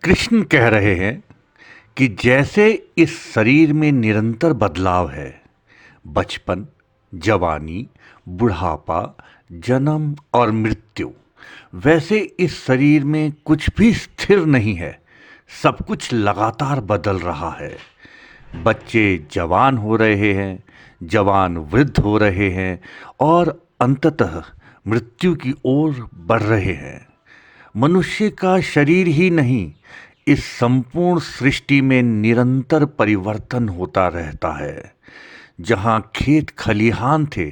कृष्ण कह रहे हैं कि जैसे इस शरीर में निरंतर बदलाव है, बचपन, जवानी, बुढ़ापा, जन्म और मृत्यु, वैसे इस शरीर में कुछ भी स्थिर नहीं है। सब कुछ लगातार बदल रहा है। बच्चे जवान हो रहे हैं, जवान वृद्ध हो रहे हैं और अंततः मृत्यु की ओर बढ़ रहे हैं। मनुष्य का शरीर ही नहीं, इस संपूर्ण सृष्टि में निरंतर परिवर्तन होता रहता है। जहाँ खेत खलिहान थे,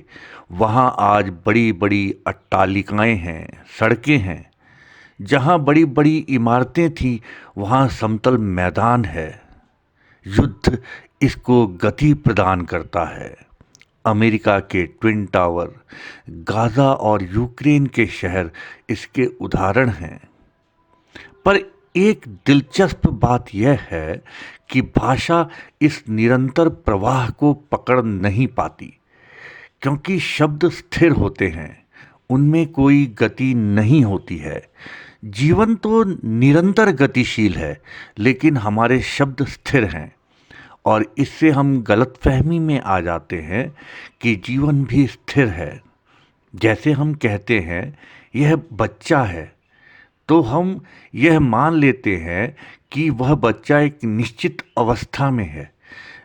वहाँ आज बड़ी बड़ी अट्टालिकाएं हैं, सड़कें हैं। जहाँ बड़ी बड़ी इमारतें थीं, वहाँ समतल मैदान है। युद्ध इसको गति प्रदान करता है। अमेरिका के ट्विन टावर, गाज़ा और यूक्रेन के शहर इसके उदाहरण हैं। पर एक दिलचस्प बात यह है कि भाषा इस निरंतर प्रवाह को पकड़ नहीं पाती, क्योंकि शब्द स्थिर होते हैं, उनमें कोई गति नहीं होती है। जीवन तो निरंतर गतिशील है, लेकिन हमारे शब्द स्थिर हैं और इससे हम गलतफहमी में आ जाते हैं कि जीवन भी स्थिर है। जैसे हम कहते हैं यह बच्चा है, तो हम यह मान लेते हैं कि वह बच्चा एक निश्चित अवस्था में है,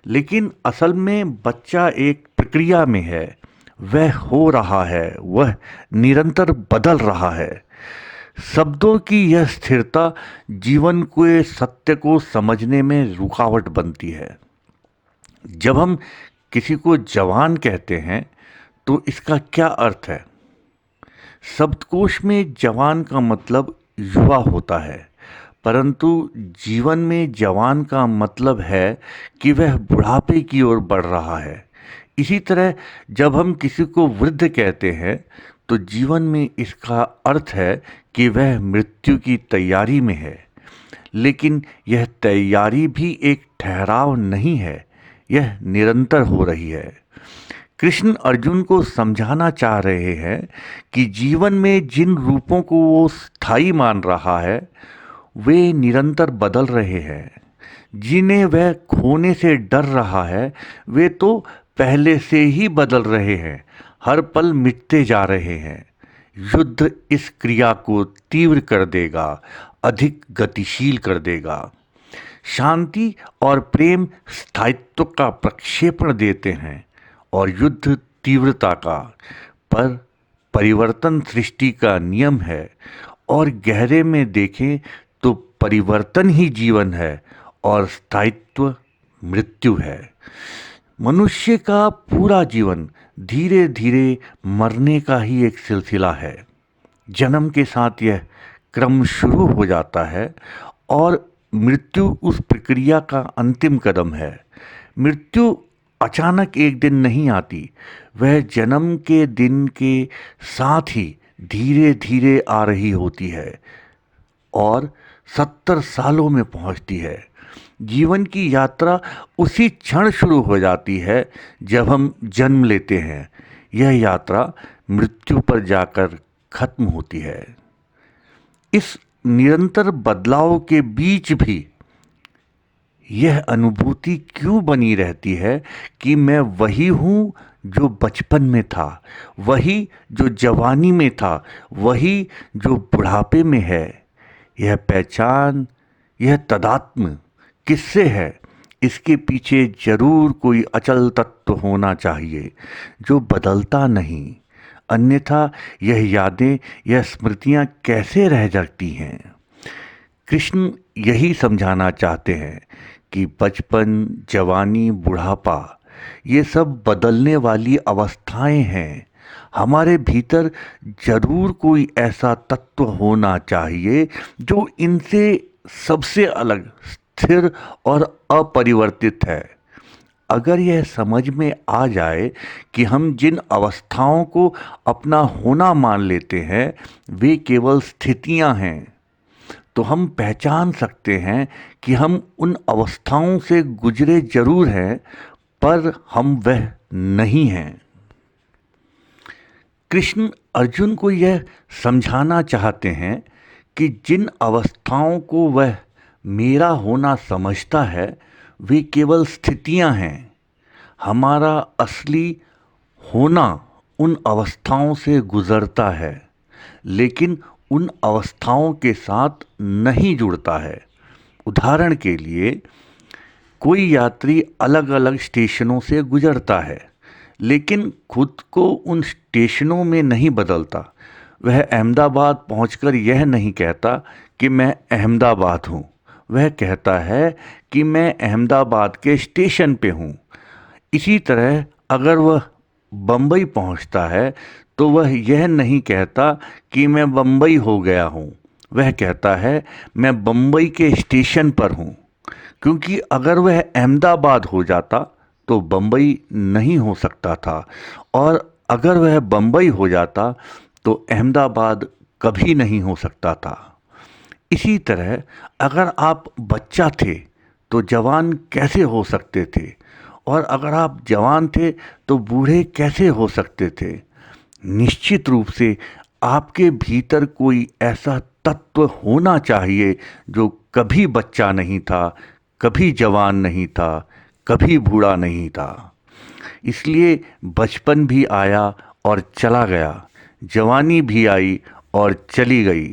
लेकिन असल में बच्चा एक प्रक्रिया में है। वह हो रहा है, वह निरंतर बदल रहा है। शब्दों की यह स्थिरता जीवन के सत्य को समझने में रुकावट बनती है। जब हम किसी को जवान कहते हैं, तो इसका क्या अर्थ है? शब्दकोश में जवान का मतलब युवा होता है, परंतु जीवन में जवान का मतलब है कि वह बुढ़ापे की ओर बढ़ रहा है। इसी तरह जब हम किसी को वृद्ध कहते हैं, तो जीवन में इसका अर्थ है कि वह मृत्यु की तैयारी में है। लेकिन यह तैयारी भी एक ठहराव नहीं है, यह निरंतर हो रही है। कृष्ण अर्जुन को समझाना चाह रहे हैं कि जीवन में जिन रूपों को वो स्थायी मान रहा है, वे निरंतर बदल रहे हैं। जिन्हें वह खोने से डर रहा है, वे तो पहले से ही बदल रहे हैं, हर पल मिटते जा रहे हैं। युद्ध इस क्रिया को तीव्र कर देगा, अधिक गतिशील कर देगा। शांति और प्रेम स्थायित्व का प्रक्षेपण देते हैं और युद्ध तीव्रता का। पर परिवर्तन सृष्टि का नियम है और गहरे में देखें तो परिवर्तन ही जीवन है और स्थायित्व मृत्यु है। मनुष्य का पूरा जीवन धीरे धीरे मरने का ही एक सिलसिला है। जन्म के साथ यह क्रम शुरू हो जाता है और मृत्यु उस प्रक्रिया का अंतिम कदम है। मृत्यु अचानक एक दिन नहीं आती, वह जन्म के दिन के साथ ही धीरे धीरे आ रही होती है और 70 सालों में पहुंचती है। जीवन की यात्रा उसी क्षण शुरू हो जाती है जब हम जन्म लेते हैं। यह यात्रा मृत्यु पर जाकर खत्म होती है। इस निरंतर बदलाव के बीच भी यह अनुभूति क्यों बनी रहती है कि मैं वही हूँ जो बचपन में था, वही जो जवानी में था, वही जो बुढ़ापे में है। यह पहचान, यह तदात्म किससे है? इसके पीछे जरूर कोई अचल तत्व होना चाहिए जो बदलता नहीं। अन्यथा यह यादें, यह स्मृतियाँ कैसे रह जाती हैं? कृष्ण यही समझाना चाहते हैं कि बचपन, जवानी, बुढ़ापा, ये सब बदलने वाली अवस्थाएं हैं। हमारे भीतर जरूर कोई ऐसा तत्व होना चाहिए जो इनसे सबसे अलग, स्थिर और अपरिवर्तित है। अगर यह समझ में आ जाए कि हम जिन अवस्थाओं को अपना होना मान लेते हैं, वे केवल स्थितियां हैं, तो हम पहचान सकते हैं कि हम उन अवस्थाओं से गुजरे जरूर हैं, पर हम वह नहीं हैं। कृष्ण अर्जुन को यह समझाना चाहते हैं कि जिन अवस्थाओं को वह मेरा होना समझता है वे केवल स्थितियां हैं। हमारा असली होना उन अवस्थाओं से गुजरता है, लेकिन उन अवस्थाओं के साथ नहीं जुड़ता है। उदाहरण के लिए, कोई यात्री अलग अलग स्टेशनों से गुजरता है, लेकिन खुद को उन स्टेशनों में नहीं बदलता। वह अहमदाबाद पहुंचकर यह नहीं कहता कि मैं अहमदाबाद हूँ। वह कहता है कि मैं अहमदाबाद के स्टेशन पे हूँ। इसी तरह अगर वह बम्बई पहुंचता है तो वह यह नहीं कहता कि मैं बम्बई हो गया हूँ। वह कहता है मैं बम्बई के स्टेशन पर हूँ, क्योंकि अगर वह अहमदाबाद हो जाता तो बम्बई नहीं हो सकता था, और अगर वह बम्बई हो जाता तो अहमदाबाद कभी नहीं हो सकता था। इसी तरह अगर आप बच्चा थे तो जवान कैसे हो सकते थे, और अगर आप जवान थे तो बूढ़े कैसे हो सकते थे। निश्चित रूप से आपके भीतर कोई ऐसा तत्व होना चाहिए जो कभी बच्चा नहीं था, कभी जवान नहीं था, कभी बूढ़ा नहीं था। इसलिए बचपन भी आया और चला गया, जवानी भी आई और चली गई,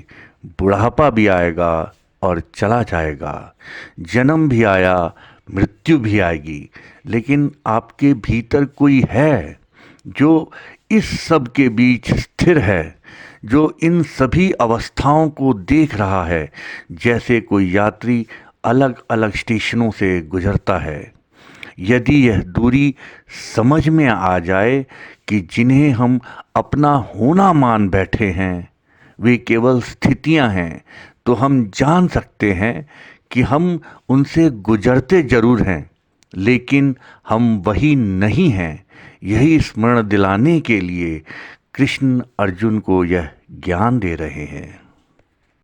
बुढ़ापा भी आएगा और चला जाएगा, जन्म भी आया, मृत्यु भी आएगी, लेकिन आपके भीतर कोई है जो इस सब के बीच स्थिर है, जो इन सभी अवस्थाओं को देख रहा है, जैसे कोई यात्री अलग अलग स्टेशनों से गुजरता है। यदि यह दूरी समझ में आ जाए कि जिन्हें हम अपना होना मान बैठे हैं वे केवल स्थितियां हैं, तो हम जान सकते हैं कि हम उनसे गुजरते जरूर हैं, लेकिन हम वही नहीं हैं। यही स्मरण दिलाने के लिए कृष्ण अर्जुन को यह ज्ञान दे रहे हैं।